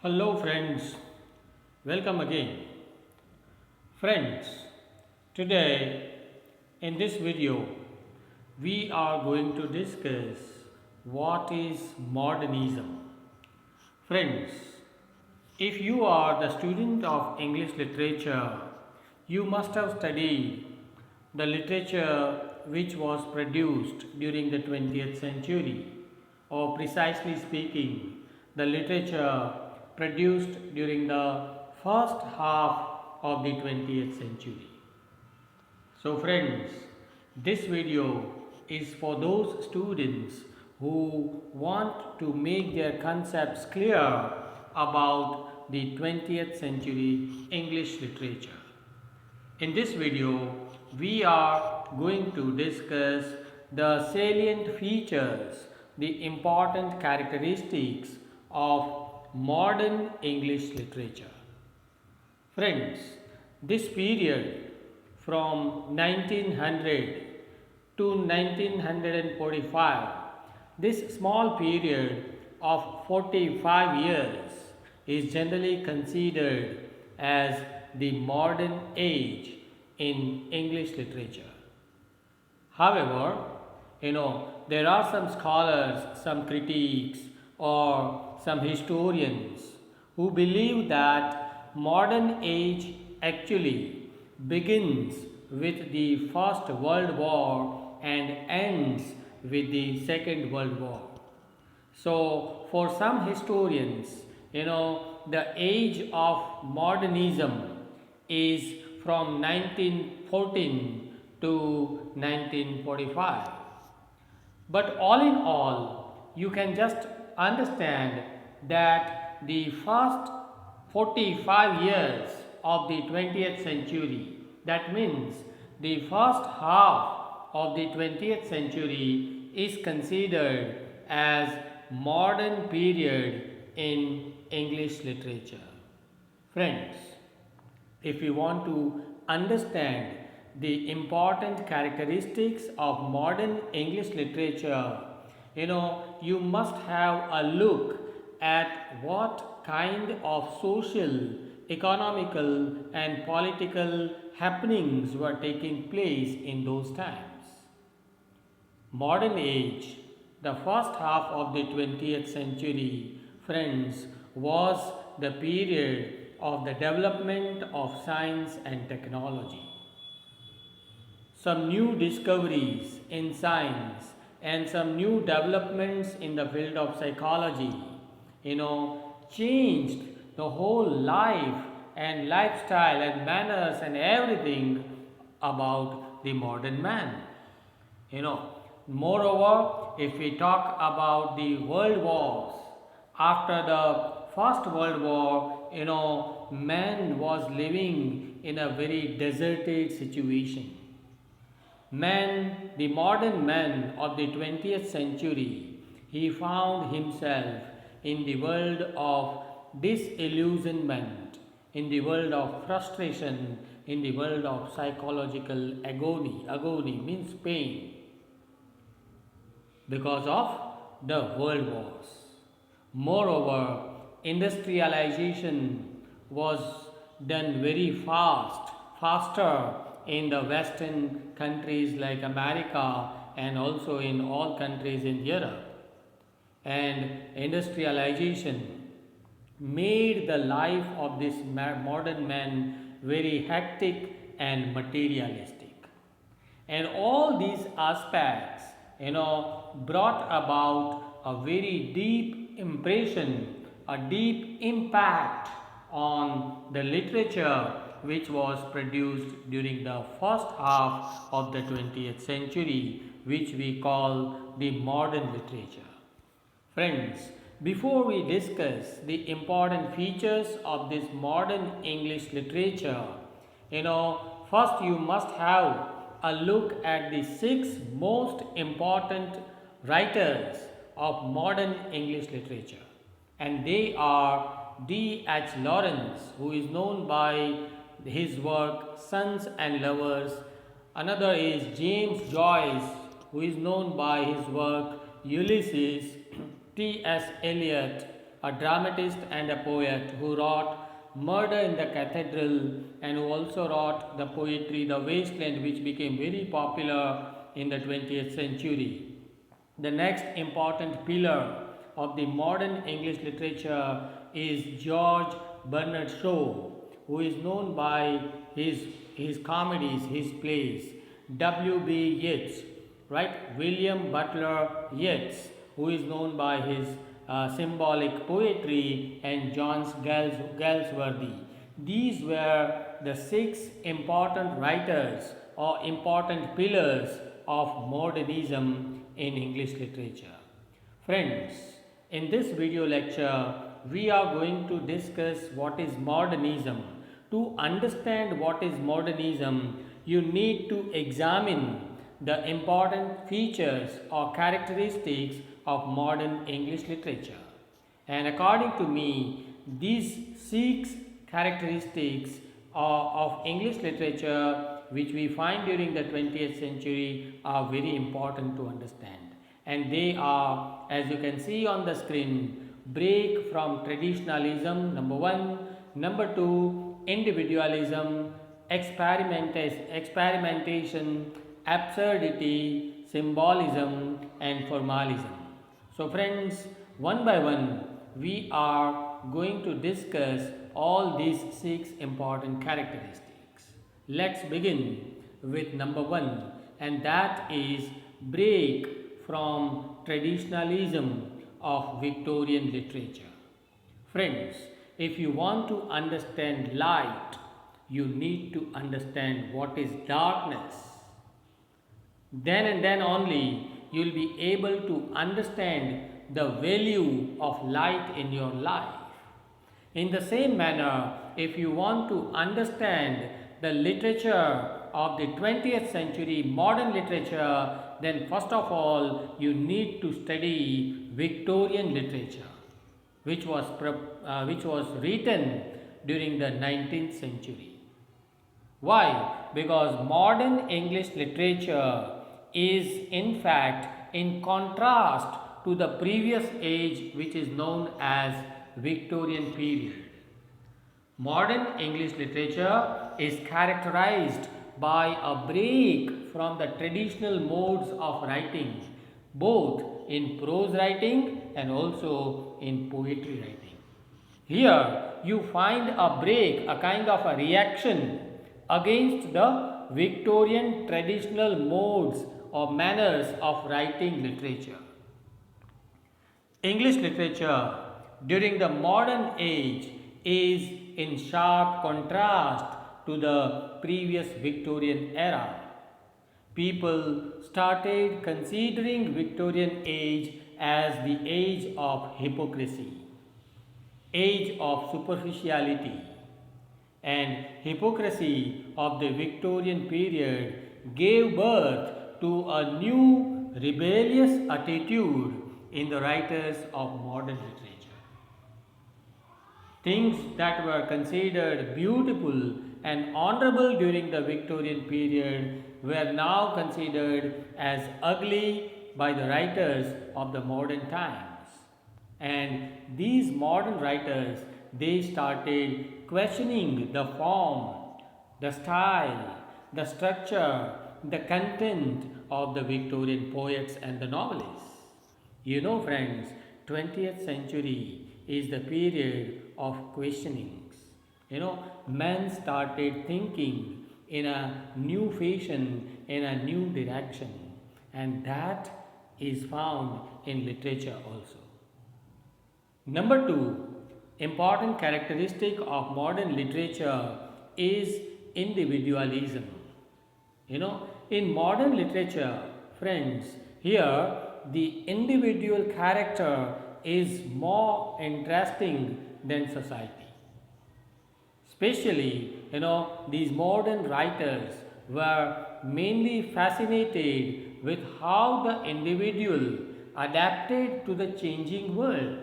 Hello friends, welcome again. Friends, today in this video we are going to discuss what is modernism. Friends, if you are the student of English literature, you must have studied the literature which was produced during the 20th century, or precisely speaking, the literature produced during the first half of the 20th century. So friends, this video is for those students who want to make their concepts clear about the 20th century English literature. In this video, we are going to discuss the salient features, the important characteristics of modern English literature. Friends, this period from 1900 to 1945, this small period of 45 years is generally considered as the modern age in English literature. However, there are some scholars, some critics, or some historians who believe that modern age actually begins with the First World War and ends with the Second World War. So, for some historians, the age of modernism is from 1914 to 1945. But all in all, you can just understand that the first 45 years of the 20th century, that means the first half of the 20th century, is considered as modern period in English literature. Friends, if you want to understand the important characteristics of modern English literature, you must have a look at what kind of social, economical, and political happenings were taking place in those times. Modern age, the first half of the 20th century, friends, was the period of the development of science and technology. Some new discoveries in science and some new developments in the field of psychology, changed the whole life and lifestyle and manners and everything about the modern man. Moreover, if we talk about the world wars, after the First World War, man was living in a very deserted situation. Man, the modern man of the 20th century, he found himself in the world of disillusionment, in the world of frustration, in the world of psychological agony. Agony means pain because of the world wars. Moreover, industrialization was done very faster in the Western countries like America and also in all countries in Europe. And industrialization made the life of this modern man very hectic and materialistic. And all these aspects, brought about a very deep impression, a deep impact on the literature which was produced during the first half of the 20th century, which we call the modern literature. Friends, before we discuss the important features of this modern English literature, first you must have a look at the 6 most important writers of modern English literature. And they are D.H. Lawrence, who is known by his work Sons and Lovers. Another is James Joyce, who is known by his work Ulysses. T.S. Eliot, a dramatist and a poet who wrote Murder in the Cathedral and who also wrote the poetry The Wasteland, which became very popular in the 20th century. The next important pillar of the modern English literature is George Bernard Shaw, who is known by his comedies, his plays. W.B. Yeats, right? William Butler Yeats, who is known by his symbolic poetry, and John Galsworthy. These were the six important writers or important pillars of modernism in English literature. Friends, in this video lecture, we are going to discuss what is modernism. To understand what is modernism, you need to examine the important features or characteristics of modern English literature. And according to me, these six characteristics of English literature which we find during the 20th century are very important to understand. And they are, as you can see on the screen, break from traditionalism, number one. Number two, individualism, experimentation, absurdity, symbolism, and formalism. So, friends, one by one, we are going to discuss all these six important characteristics. Let's begin with number one, and that is break from traditionalism of Victorian literature. Friends, if you want to understand light, you need to understand what is darkness. Then and then only you will be able to understand the value of light in your life. In the same manner, if you want to understand the literature of the 20th century, modern literature, then first of all you need to study Victorian literature, which was written during the 19th century. Why? Because modern English literature is in fact in contrast to the previous age, which is known as Victorian period. Modern English literature is characterized by a break from the traditional modes of writing, both in prose writing and also in poetry writing. Here you find a break, a kind of a reaction against the Victorian traditional modes or manners of writing literature. English literature during the modern age is in sharp contrast to the previous Victorian era. People started considering Victorian age as the age of hypocrisy, age of superficiality, and hypocrisy of the Victorian period gave birth to a new rebellious attitude in the writers of modern literature. Things that were considered beautiful and honorable during the Victorian period were now considered as ugly by the writers of the modern times. And these modern writers, they started questioning the form, the style, the structure, the content of the Victorian poets and the novelists. You know, friends, 20th century is the period of questionings. Men started thinking in a new fashion, in a new direction, and that is found in literature also. Number two, important characteristic of modern literature is individualism. In modern literature, friends, here the individual character is more interesting than society. Especially, these modern writers were mainly fascinated with how the individual adapted to the changing world.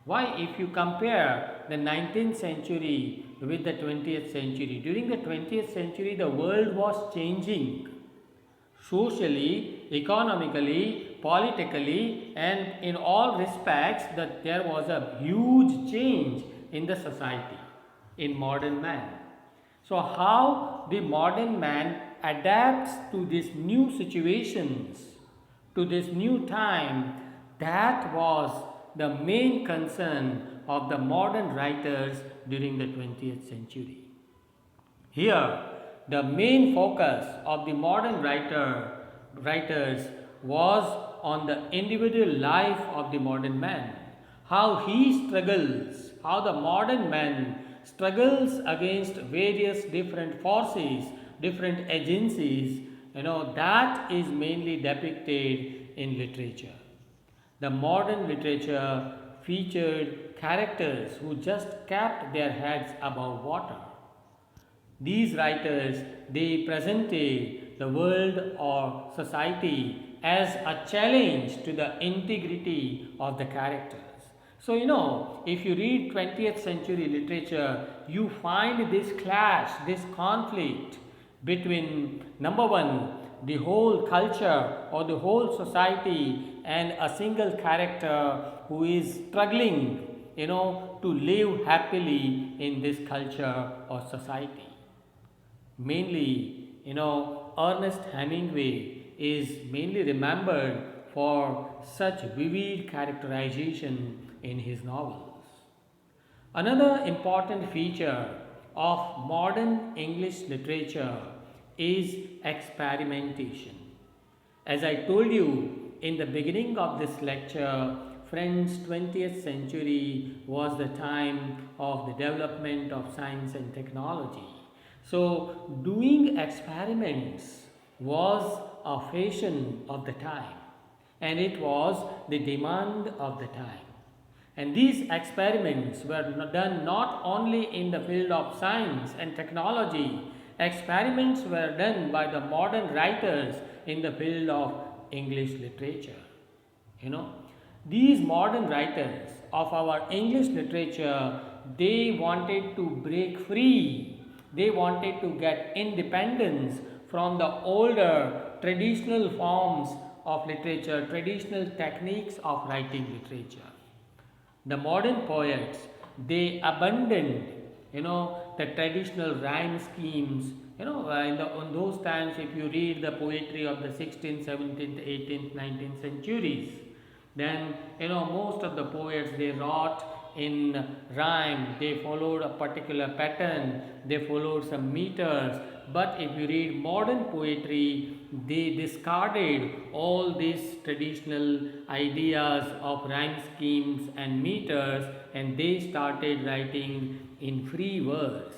Why? If you compare the 19th century with the 20th century, during the 20th century the world was changing socially, economically, politically and in all respects that there was a huge change in the society, in modern man. So how the modern man adapts to these new situations, to this new time, that was the main concern of the modern writers during the 20th century. Here, the main focus of the modern writers was on the individual life of the modern man, how he struggles, how the modern man struggles against various different forces, different agencies, that is mainly depicted in literature. The modern literature featured characters who just kept their heads above water. These writers, they presented the world or society as a challenge to the integrity of the characters. So, if you read 20th century literature, you find this clash, this conflict between, number one, the whole culture or the whole society and a single character who is struggling, to live happily in this culture or society. Mainly, Ernest Hemingway is mainly remembered for such vivid characterization in his novels. Another important feature of modern English literature is experimentation. As I told you in the beginning of this lecture, friends, 20th century was the time of the development of science and technology. So, doing experiments was a fashion of the time, and it was the demand of the time. And these experiments were done not only in the field of science and technology, experiments were done by the modern writers in the field of English literature. These modern writers of our English literature, they wanted to break free. They wanted to get independence from the older traditional forms of literature, traditional techniques of writing literature. The modern poets, they abandoned, the traditional rhyme schemes. In those times, if you read the poetry of the 16th, 17th, 18th, 19th centuries, then, most of the poets, they wrote in rhyme, they followed a particular pattern, they followed some meters. But if you read modern poetry, they discarded all these traditional ideas of rhyme schemes and meters, and they started writing in free verse.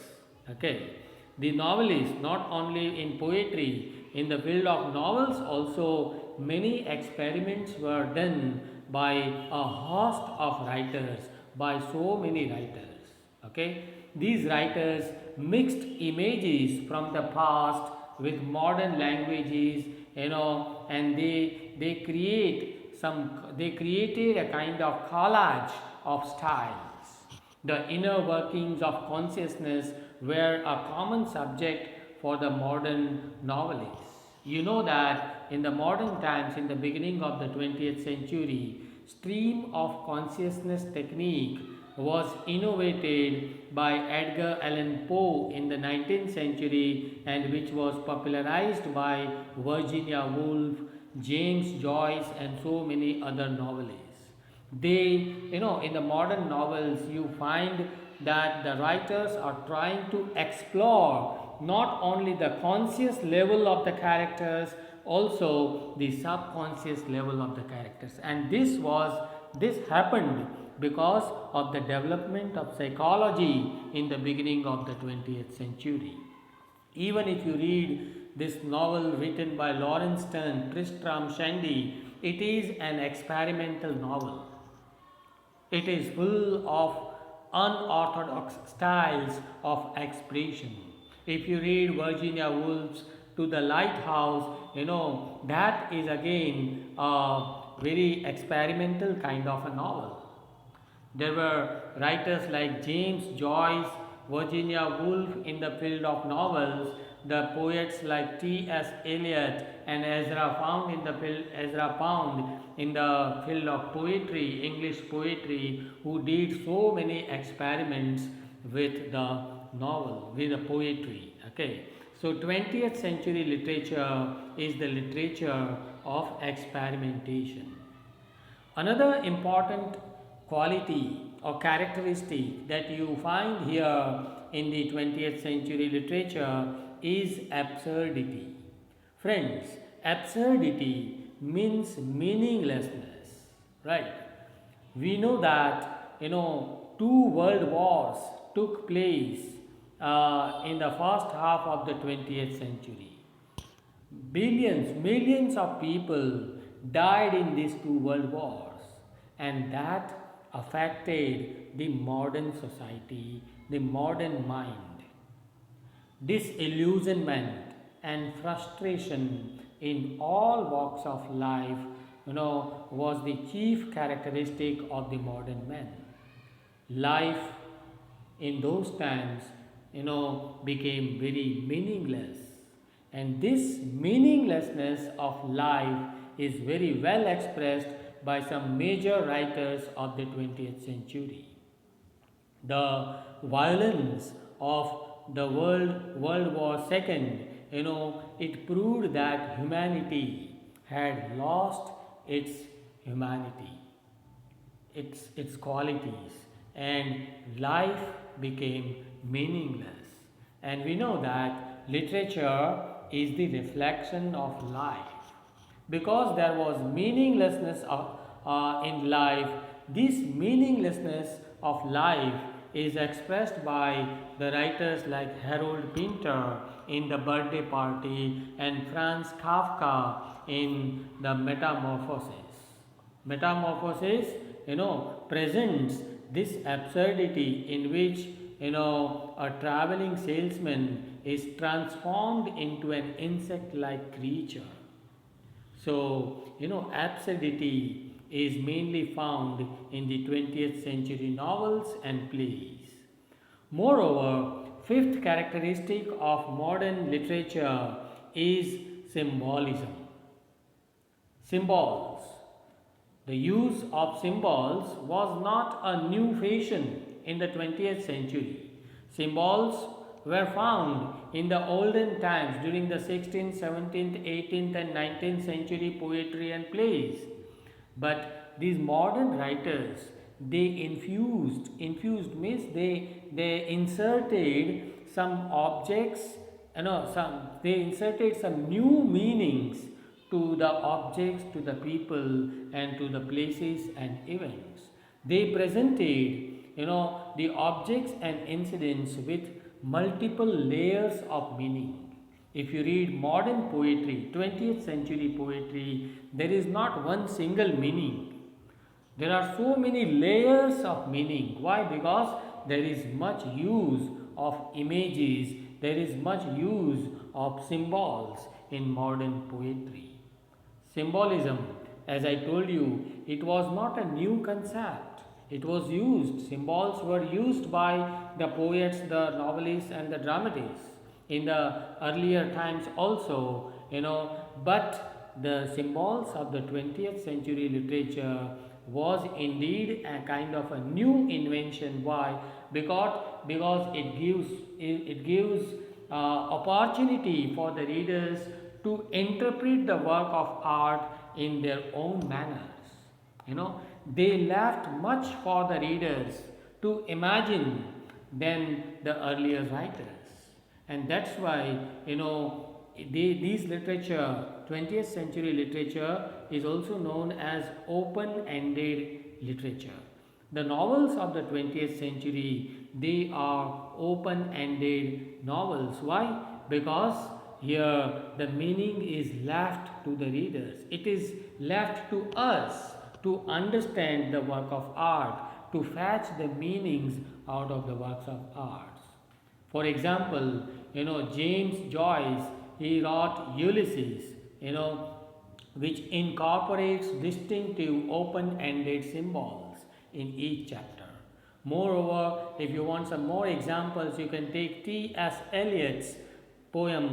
Okay. The novelists, not only in poetry, in the field of novels also, many experiments were done by a host of writers, by so many writers. Okay. These writers mixed images from the past with modern languages, and they created a kind of collage of styles. The inner workings of consciousness were a common subject for the modern novelists. You know that in the modern times, in the beginning of the 20th century, stream of consciousness technique was innovated by Edgar Allan Poe in the 19th century, and which was popularized by Virginia Woolf, James Joyce, and so many other novelists. They, in the modern novels, you find that the writers are trying to explore not only the conscious level of the characters, also the subconscious level of the characters. And this happened because of the development of psychology in the beginning of the 20th century. Even if you read this novel written by Lawrence Stern, Tristram Shandy, it is an experimental novel. It is full of unorthodox styles of expression. If you read Virginia Woolf's To the Lighthouse, that is again a very experimental kind of a novel. There were writers like James Joyce, Virginia Woolf in the field of novels, the poets like T.S. Eliot and Ezra Pound in the field of poetry, English poetry, who did so many experiments with the novel, with the poetry. Okay, so 20th century literature is the literature of experimentation. Another important quality or characteristic that you find here in the 20th century literature is absurdity. Friends, absurdity means meaninglessness, right? We know that two world wars took place in the first half of the 20th century. Billions, millions of people died in these two world wars, and that affected the modern society, the modern mind. Disillusionment and frustration in all walks of life, was the chief characteristic of the modern man. Life in those times, became very meaningless. And this meaninglessness of life is very well expressed by some major writers of the 20th century. The violence of the World War II, it proved that humanity had lost its humanity, its qualities, and life became meaningless. And we know that literature is the reflection of life. Because there was meaninglessness in life, this meaninglessness of life is expressed by the writers like Harold Pinter in The Birthday Party and Franz Kafka in The Metamorphosis. Metamorphosis, presents this absurdity in which, a traveling salesman is transformed into an insect-like creature. So, absurdity is mainly found in the 20th century novels and plays. Moreover, fifth characteristic of modern literature is symbolism. Symbols. The use of symbols was not a new fashion in the 20th century. Symbols were found in the olden times during the 16th, 17th, 18th and 19th century poetry and plays. But these modern writers, they infused means they inserted some objects, they inserted some new meanings to the objects, to the people and to the places and events. They presented, the objects and incidents with multiple layers of meaning. If you read modern poetry, 20th century poetry, there is not one single meaning. There are so many layers of meaning. Why? Because there is much use of images, there is much use of symbols in modern poetry. Symbolism, as I told you, it was not a new concept. It was used, symbols were used by the poets, the novelists and the dramatists in the earlier times also, but the symbols of the 20th century literature was indeed a kind of a new invention. Why? Because it gives opportunity for the readers to interpret the work of art in their own manners. They left much for the readers to imagine than the earlier writers, and that's why these literature, 20th century literature, is also known as open-ended literature. The novels of the 20th century, they are open-ended novels. Why? Because here the meaning is left to the readers. It is left to us to understand the work of art, to fetch the meanings out of the works of art. For example, James Joyce, he wrote Ulysses, which incorporates distinctive open-ended symbols in each chapter. Moreover, if you want some more examples, you can take T.S. Eliot's poem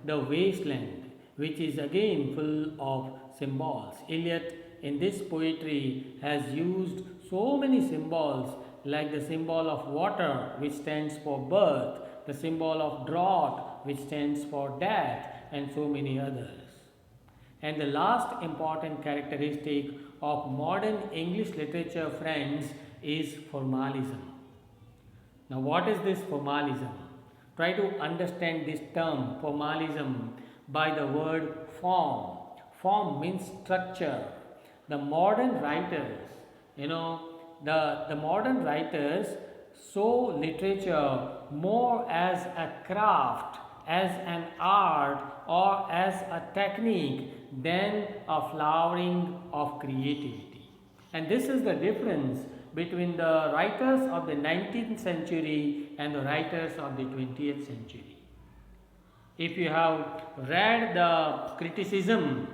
The Wasteland, which is again full of symbols. Eliot in this poetry has used so many symbols, like the symbol of water, which stands for birth, the symbol of drought, which stands for death, and so many others. And the last important characteristic of modern English literature, friends, is formalism. Now, what is this formalism? Try to understand this term formalism by the word form. Form means structure. The modern writers, the modern writers saw literature more as a craft, as an art, or as a technique than a flowering of creativity. And this is the difference between the writers of the 19th century and the writers of the 20th century. If you have read the criticism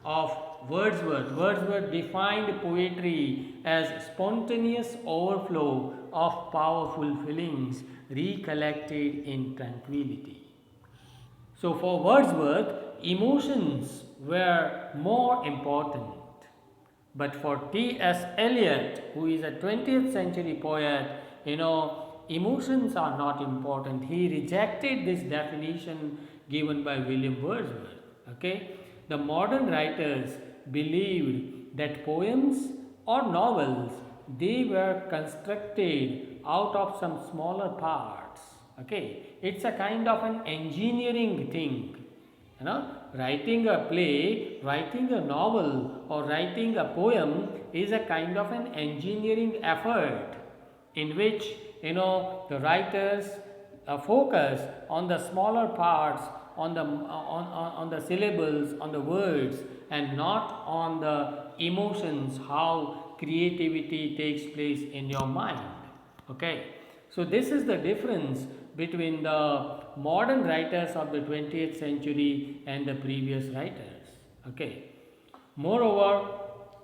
of Wordsworth defined poetry as spontaneous overflow of powerful feelings recollected in tranquility. So for Wordsworth, emotions were more important. But for T.S. Eliot, who is a 20th century poet, emotions are not important. He rejected this definition given by William Wordsworth. Okay? The modern writers believed that poems or novels, they were constructed out of some smaller parts. Okay? It's a kind of an engineering thing. Writing a play, writing a novel, or writing a poem is a kind of an engineering effort in which the writers focus on the smaller parts, on the syllables, on the words, and not on the emotions, how creativity takes place in your mind. Okay, so this is the difference between the modern writers of the 20th century and the previous writers. Okay. Moreover,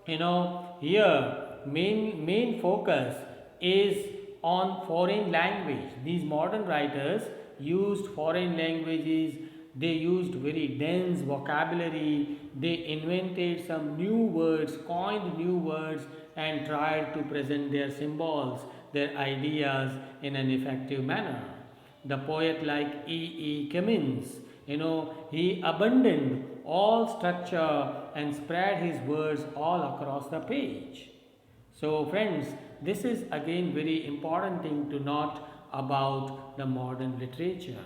here main focus is on foreign language. These modern writers used foreign languages, they used very dense vocabulary, they invented some new words, coined new words, and tried to present their symbols, their ideas in an effective manner. The poet like E. Cummins, he abandoned all structure and spread his words all across the page. So friends, this is again very important thing to note about the modern literature.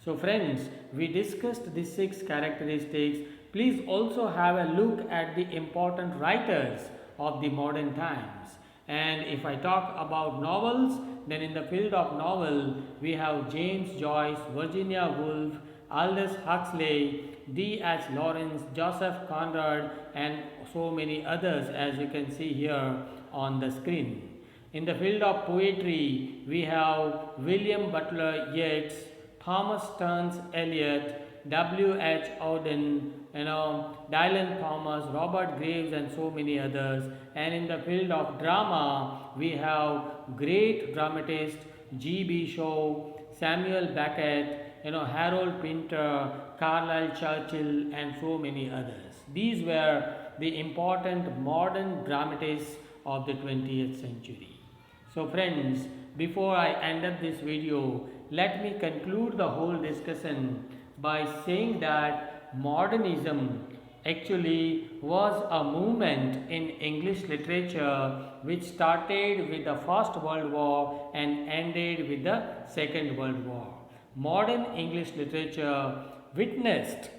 So friends, we discussed these 6 characteristics. Please also have a look at the important writers of the modern times. And if I talk about novels, then in the field of novel, we have James Joyce, Virginia Woolf, Aldous Huxley, D.H. Lawrence, Joseph Conrad, and so many others, as you can see here on the screen. In the field of poetry, we have William Butler Yeats, Thomas Stearns Eliot, W.H. Auden, Dylan Thomas, Robert Graves, and so many others. And in the field of drama, we have great dramatist G.B. Shaw, Samuel Beckett, Harold Pinter, Carlyle Churchill, and so many others. These were the important modern dramatists of the 20th century. So friends, before I end up this video, let me conclude the whole discussion by saying that modernism actually was a movement in English literature which started with the First World War and ended with the Second World War. Modern English literature witnessed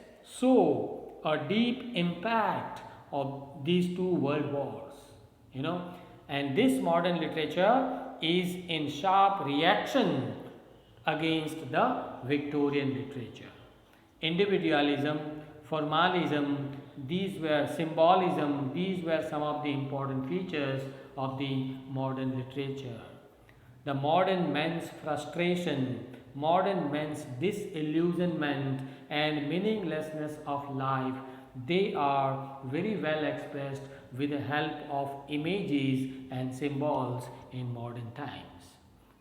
a deep impact of these 2 world wars, and this modern literature is in sharp reaction against the Victorian literature. Individualism, formalism, these were symbolism, these were some of the important features of the modern literature. The modern man's frustration, modern man's disillusionment and meaninglessness of life, they are very well expressed with the help of images and symbols in modern times.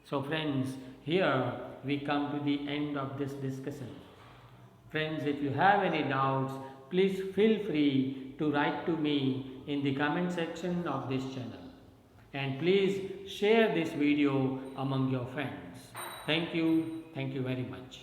So friends, here we come to the end of this discussion. Friends, if you have any doubts, please feel free to write to me in the comment section of this channel. And please share this video among your friends. Thank you very much.